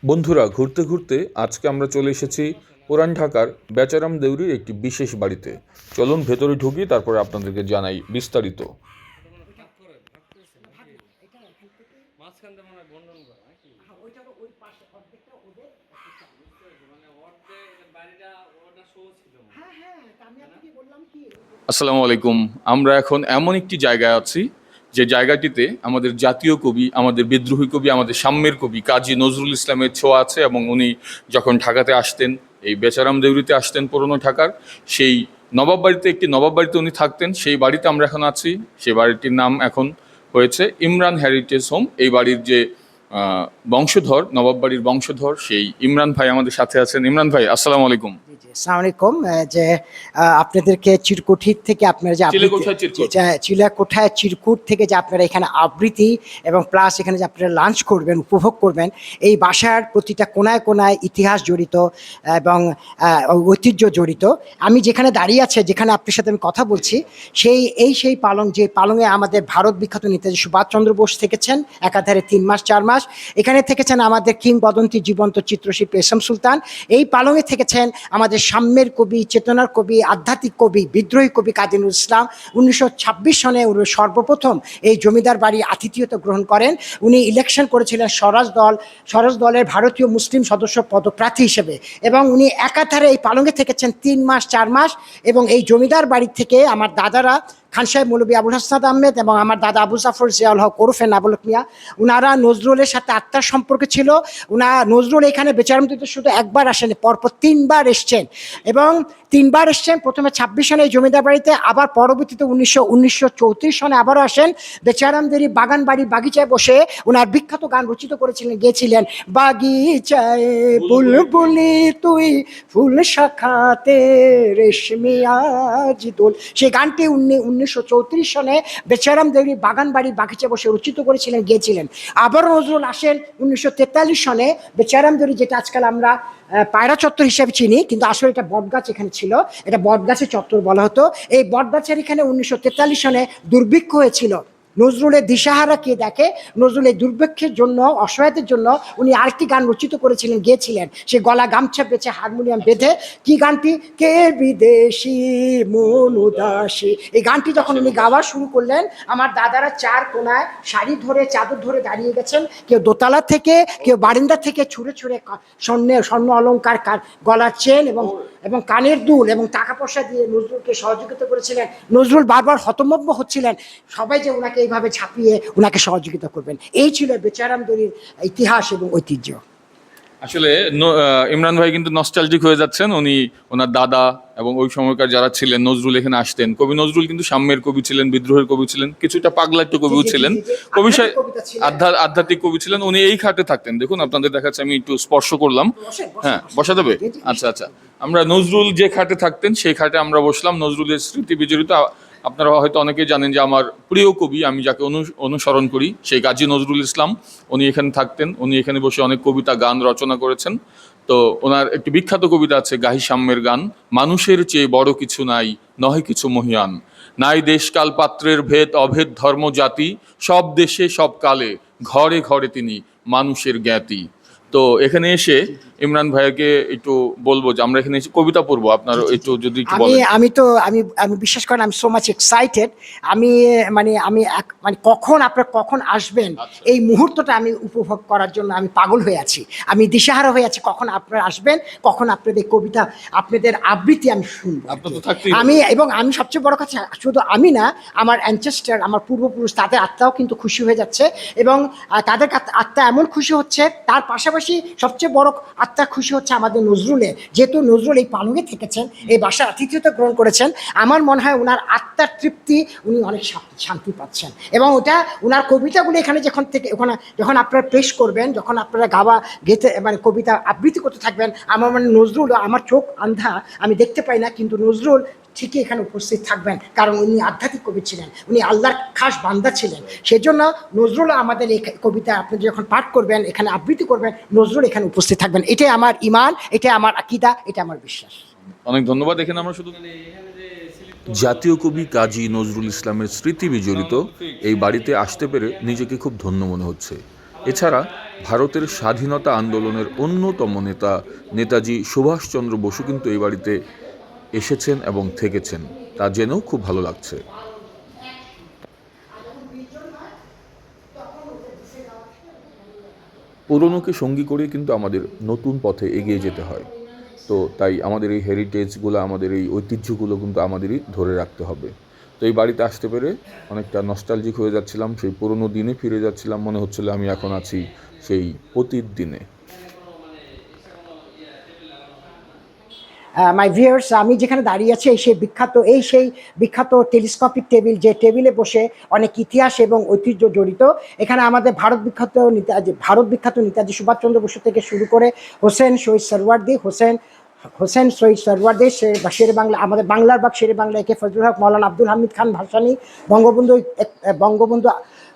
বন্ধুরা, ঘুরতে ঘুরতে আজকে আমরা চলে এসেছি পুরান ঢাকার বেচারাম দেউরির একটি বিশেষ বাড়িতে। চলুন ভেতরে ঢুকি, তারপরে আপনাদেরকে জানাই বিস্তারিত। আসসালামু আলাইকুম। আমরা এখন এমন একটি জায়গায় আছি যে জায়গাটিতে আমাদের জাতীয় কবি, আমাদের বিদ্রোহী কবি, আমাদের সাম্যের কবি কাজী নজরুল ইসলামের ছোঁয়া আছে। এবং উনি যখন ঢাকাতে আসতেন, এই বেচারাম দেউরিতে আসতেন পুরনো ঢাকার, সেই নবাব বাড়িতে, একটি নবাব বাড়িতে উনি থাকতেন। সেই বাড়িতে আমরা এখন আছি। সেই বাড়িটির নাম এখন হয়েছে ইমরান হেরিটেজ হোম। এই বাড়ির যে বংশধর, নবাব বাড়ির বংশধর, সেই ইমরান ভাই আমাদের সাথে আছেন। ইমরান ভাই, আসসালামু আলাইকুম। আসসালামু আলাইকুম। যে আপনাদেরকে চিরকুটির থেকে আপনারা যে চিলাকোঠায় চিরকুট থেকে যে আপনারা এখানে আবৃত্তি এবং প্লাস এখানে যে আপনারা লাঞ্চ করবেন, উপভোগ করবেন, এই বাসার প্রতিটা কোনায় কোনায় ইতিহাস জড়িত এবং ঐতিহ্য জড়িত। আমি যেখানে দাঁড়িয়ে আছে, যেখানে আপনার সাথে আমি কথা বলছি, সেই পালং, যে পালংয়ে আমাদের ভারত বিখ্যাত নেতাজি সুভাষচন্দ্র বোস থেকেছেন একাধারে 3 মাস 4 মাস। এখানে থেকেছেন আমাদের কিংবদন্তি জীবন্ত চিত্রশিল্পী এস এম সুলতান। এই পালংয়ে থেকেছেন আমাদের সাম্যের কবি, চেতনার কবি, আধ্যাত্মিক কবি, বিদ্রোহী কবি কাজী নজরুল ইসলাম। 1926 সনে উনি সর্বপ্রথম এই জমিদার বাড়ি আতিথেয়তা গ্রহণ করেন। উনি ইলেকশন করেছিলেন স্বরাজ দলের ভারতীয় মুসলিম সদস্য পদপ্রার্থী হিসেবে, এবং উনি একাধারে এই পালংয়ে থেকেছেন 3 মাস 4 মাস। এবং এই জমিদার বাড়ি থেকে আমার দাদারা খান সাহেব মৌলভী আবুল হাসনাত আহমেদ এবং আমার দাদা আবু জাফর জিয়াউল হক ওরফে নাবলক মিয়া, উনারা নজরুলের সাথে আত্মার সম্পর্ক ছিল। নজরুল এখানে বেচারাম দিতে শুধু একবার আসেন, পরপর 3 বার এসছেন। এবং 3 বার এসছেন, প্রথমে 26 সনে এই জমিদার বাড়িতে, আবার পরবর্তীতে 1934 সনে আবারও আসেন। বেচারামদেরই বাগান বাড়ি বাগিচায় বসে ওনার বিখ্যাত গান রচিত করেছিলেন, গেয়েছিলেন, বাগিচায় বুলবুলি তুই ফুল শাখাতে রেশমি আজ দোল। সেই গানটি 1934 সনে বেচারাম দেউরি বাগান বাড়ি বাগিচা বসে রচিত করেছিলেন, গেয়েছিলেন। আবারও নজরুল আসেন 1943 সনে বেচারাম দেউরি, যেটা আজকাল আমরা পায়রা চত্বর হিসেবে চিনি, কিন্তু আসলে এটা বটগাছ এখানে ছিল, এটা বটগাছের চত্বর বলা হতো। এই বটগাছের এখানে 1943 সনে দুর্ভিক্ষ হয়েছিল। নজরুলের দিশাহারা কে দেখে, নজরুলের দুর্ভিক্ষের জন্য, অসহায়তার জন্য উনি আরেকটি গান রচিত করেছিলেন, গেয়েছিলেন, সে গলা গামছা বেঁচে হারমোনিয়াম বেঁধে। কি গানটি? কে বিদেশি মন উদাসী। এই গানটি যখন উনি গাওয়া শুরু করলেন, আমার দাদারা 4 কোনায় শাড়ি ধরে, চাদর ধরে দাঁড়িয়ে গেছেন। কেউ দোতলা থেকে, কেউ বারিন্দা থেকে ছুঁড়ে ছুঁড়ে স্বর্ণ অলঙ্কার, গলার চেন এবং কানের দুল এবং টাকা পয়সা দিয়ে নজরুলকে সহযোগিতা করেছিলেন। নজরুল বারবার হতমম্ব হচ্ছিলেন, সবাই যে ওনাকে এইভাবে ছাপিয়ে ওনাকে সহযোগিতা করবেন। এই ছিল বেচারাম দেউরির ইতিহাস এবং ঐতিহ্য। আসলে ইমরান ভাই কিন্তু নস্টালজিক হয়ে যাচ্ছেন। উনি, ওনার দাদা এবং ওই সময়কার যারা ছিলেন, নজরুল এখানে আসতেন। কবি নজরুল কিন্তু সাম্যের কবি ছিলেন, বিদ্রোহের কবি ছিলেন, কিছুটা পাগলাট্য কবিও ছিলেন, কবি আধ্যাত্মিক কবি ছিলেন। উনি এই খাটে থাকতেন। দেখুন, আপনাদের দেখাচ্ছে, আমি একটু স্পর্শ করলাম। হ্যাঁ, বসা যাবে? আচ্ছা আচ্ছা। আমরা নজরুল যে খাটে থাকতেন সেই খাটে আমরা বসলাম। নজরুলের স্মৃতি বিজড়িত। আপনারা হয়তো অনেকেই জানেন যে আমার প্রিয় কবি, আমি যাকে অনুসরণ করি, সেই কাজী নজরুল ইসলাম, উনি এখানে থাকতেন। উনি এখানে বসে অনেক কবিতা, গান রচনা করেছেন। তো ওনার একটি বিখ্যাত কবিতা আছে, গাহি সাম্যের গান। মানুষের চেয়ে বড় কিছু নাই, নহে কিছু মহিয়ান, নাই দেশকাল পাত্রের ভেদ, অভেদ ধর্ম জাতি, সব দেশে সব কালে, ঘরে ঘরে তিনি মানুষের জ্ঞাতি। তো এখানে এসে ইমরান ভাইয়াকে একটু বলবো যে আমরা এখানে এসে কবিতা পড়বো। আপনার একটু যদি একটু বলেন। আমি বিশ্বাস করেন, আমি সো মাচ এক্সাইটেড। আমি কখন আসবেন, এই মুহূর্তটা আমি উপভোগ করার জন্য আমি পাগল হয়ে আছি। আমি দিশাহারা হয়ে আছি, কখন আপনারা আসবেন, কখন আপনাদের কবিতা, আপনাদের আবৃত্তি আমি শুনবো। আমি সবচেয়ে বড় কথা, শুধু আমি না, আমার অ্যানচেস্টার, আমার পূর্বপুরুষ, তাদের আত্মাও কিন্তু খুশি হয়ে যাচ্ছে। এবং তাদের আত্মা এমন খুশি হচ্ছে, তার পাশাপাশি সবচেয়ে বড় আত্মা খুশি হচ্ছে আমাদের নজরুলের। যেহেতু নজরুল এই পালংয়ে থেকেছেন, এই বাসার আতিথ্যতা গ্রহণ করেছেন, আমার মনে হয় ওনার আত্মার তৃপ্তি, উনি অনেক শান্তি পাচ্ছেন। এবং ওটা ওনার কবিতাগুলো এখানে যখন আপনারা পেশ করবেন, যখন আপনারা গেতে কবিতা আবৃত্তি করতে থাকবেন, আমার নজরুল, আমার চোখ আন্ধা, আমি দেখতে পাই না, কিন্তু নজরুল ঠিকই এখানে উপস্থিত থাকবেন, কারণ উনি আধ্যাত্মিক কবি ছিলেন, উনি আল্লাহর খাস বান্দা ছিলেন। সেজন্য নজরুল আমাদের এই কবিতা আপনি যখন পাঠ করবেন, এখানে আবৃত্তি করবেন, নজরুল এখানে উপস্থিত থাকবেন। এটাই আমার ইমান, এটাই আমার আকীদা, এটা আমার বিশ্বাস। অনেক ধন্যবাদ। এখানে আমরা শুধু জাতীয় কবি কাজী নজরুল ইসলামের স্মৃতি বিজড়িত এই বাড়িতে আসতে পেরে নিজেকে খুব ধন্য মনে হচ্ছে। এছাড়া ভারতের স্বাধীনতা আন্দোলনের অন্যতম নেতা নেতাজি সুভাষচন্দ্র বসু কিন্তু এই বাড়িতে এসেছেন এবং থেকেছেন, তা জেনেও খুব ভালো লাগছে। পুরনোকে সঙ্গী করে কিন্তু আমাদের নতুন পথে এগিয়ে যেতে হয়। তো তাই আমাদের এই হেরিটেজগুলো, আমাদের এই ঐতিহ্যগুলো কিন্তু আমাদেরই ধরে রাখতে হবে। তো এই বাড়িতে আসতে পেরে অনেকটা নস্টালজিক হয়ে যাচ্ছিলাম, সেই পুরনো দিনে ফিরে যাচ্ছিলাম, মনে হচ্ছিল আমি এখন আছি সেই অতীত দিনে। মাই ভিউয়ার্স, আমি যেখানে দাঁড়িয়ে আছি সেই বিখ্যাত টেলিস্কোপিক টেবিল, যে টেবিলে বসে অনেক ইতিহাস এবং ঐতিহ্য জড়িত। এখানে আমাদের ভারত বিখ্যাত নেতাজি সুভাষচন্দ্র বসু থেকে শুরু করে হোসেন শহীদ সরওয়ার্দী, শের বাংলা, আমাদের বাংলার বাগ শেরে বাংলা একে ফজলুল হক, মৌলানা আব্দুল হামিদ খান ভাসানী, বঙ্গবন্ধু বঙ্গবন্ধু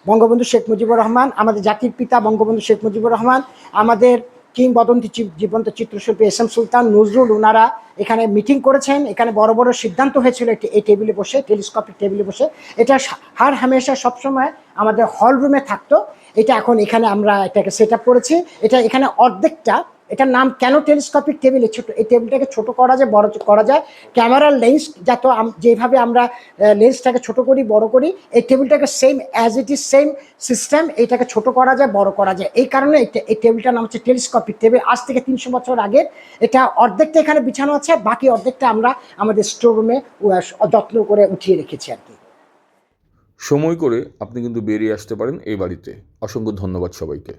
বঙ্গবন্ধু শেখ মুজিবুর রহমান, আমাদের জাতির পিতা বঙ্গবন্ধু শেখ মুজিবুর রহমান, আমাদের কিংবদন্তি জীবন্ত চিত্রশিল্পী এস এম সুলতান, নজরুল, ওনারা এখানে মিটিং করেছেন। এখানে বড় বড় সিদ্ধান্ত হয়েছিল এই টেবিলে বসে, টেলিস্কোপিক টেবিলে বসে। এটা হার হামেশা সবসময় আমাদের হল রুমে থাকতো। এটা এখন এখানে আমরা এটাকে সেট আপ করেছি। এখানে অর্ধেকটা, এটার নাম কেন টেলিস্কোপিক টেবিল, এই টেবিলটাকে ছোট করা যায়, বড় করা যায়। ক্যামেরার লেন্স যেভাবে আমরা লেন্সটাকে ছোট করি, বড় করি, এই টেবিলটাকে same as it is, same system, এইটাকে ছোট করা যায়, বড় করা যায়। এই কারণে এই টেবিলটার নাম হচ্ছে টেলিস্কোপিক টেবিল। আজ থেকে 300 বছর আগের। এটা অর্ধেকটা এখানে বিছানো আছে, বাকি অর্ধেকটা আমরা আমাদের স্টোর রুমে যত্ন করে উঠিয়ে রেখেছি আর কি। সময় করে আপনি কিন্তু বেরিয়ে আসতে পারেন এই বাড়িতে। অসংখ্য ধন্যবাদ সবাইকে।